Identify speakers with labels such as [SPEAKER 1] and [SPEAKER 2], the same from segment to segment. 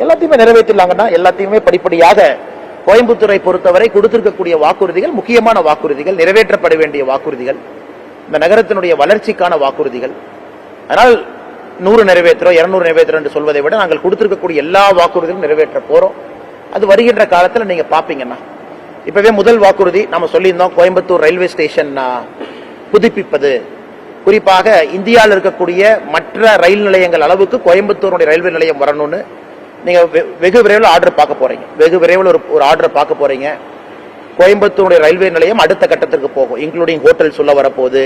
[SPEAKER 1] எல்லாத்தையுமே நிறைவேற்றலாங்கன்னா எல்லாத்தையுமே படிப்படியாக கோயம்புத்தூரை பொறுத்தவரை கொடுத்திருக்கக்கூடிய வாக்குறுதிகள் முக்கியமான வாக்குறுதிகள், நிறைவேற்றப்பட வேண்டிய வாக்குறுதிகள், இந்த நகரத்தினுடைய வளர்ச்சிக்கான வாக்குறுதிகள். அதனால் 100 நிறைவேற்றுறோம் 200 நிறைவேற்றுறோம் என்று சொல்வதை விட நாங்கள் கொடுத்திருக்கக்கூடிய எல்லா வாக்குறுதிகளும் நிறைவேற்ற போறோம். அது வருகின்ற காலத்தில் நீங்க பாப்பீங்கன்னா, இப்பவே முதல் வாக்குறுதி நாம சொல்லியிருந்தோம், கோயம்புத்தூர் ரயில்வே ஸ்டேஷன் புதுப்பிப்பது. குறிப்பாக இந்தியாவில் இருக்கக்கூடிய மற்ற ரயில் நிலையங்கள் அளவுக்கு கோயம்புத்தூருடைய ரயில்வே நிலையம் வரணும்னு நீங்க வெகு விரைவில் ஆர்டர் பார்க்க போறீங்க. வெகு விரைவில் ஒரு ஆர்டர் பார்க்க போறீங்க. கோயம்புத்தூருடைய ரயில்வே நிலையம் அடுத்த கட்டத்திற்கு போகும். இன்க்ளூடிங் ஹோட்டல் சொல்ல வரப்போகுது,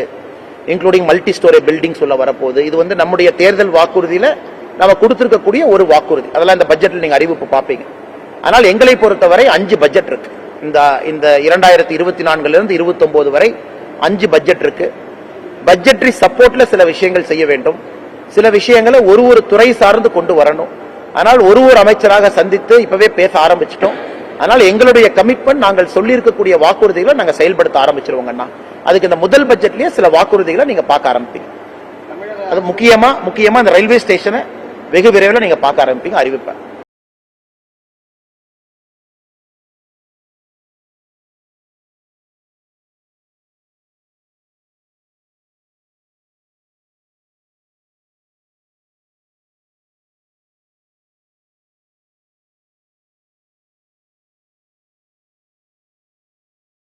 [SPEAKER 1] இன்க்ளூடிங் மல்டி ஸ்டோரி பில்டிங் சொல்ல வரப்போகுது. இது வந்து நம்முடைய தேர்தல் வாக்குறுதியில நம்ம கொடுத்திருக்கக்கூடிய ஒரு வாக்குறுதி. அதெல்லாம் இந்த பட்ஜெட்ல நீங்க அறிவிப்பு பார்ப்பீங்க. ஆனால் எங்களை பொறுத்தவரை 5 பட்ஜெட் இருக்கு. இந்த 2024 இருந்து 29 வரை 5 பட்ஜெட் இருக்கு. பட்ஜெட்டரி சப்போர்ட்ல சில விஷயங்கள் செய்ய வேண்டும். சில விஷயங்களை ஒரு துறை சார்ந்து கொண்டு வரணும். ஆனால் ஒரு அமைச்சராக சந்தித்து இப்பவே பேச ஆரம்பிச்சிட்டோம். அதனால எங்களுடைய கமிட்மெண்ட், நாங்கள் சொல்லி இருக்கக்கூடிய வாக்குறுதிகளை நாங்க செயல்படுத்த ஆரம்பிச்சிருவோங்கன்னா, அதுக்கு இந்த முதல் பட்ஜெட்லயே சில வாக்குறுதிகளை நீங்க பார்க்க ஆரம்பிப்பீங்க. அது முக்கியமா இந்த ரயில்வே ஸ்டேஷனை வெகு விரைவில் நீங்க பார்க்க ஆரம்பிப்பீங்க, அறிவிப்பேன்.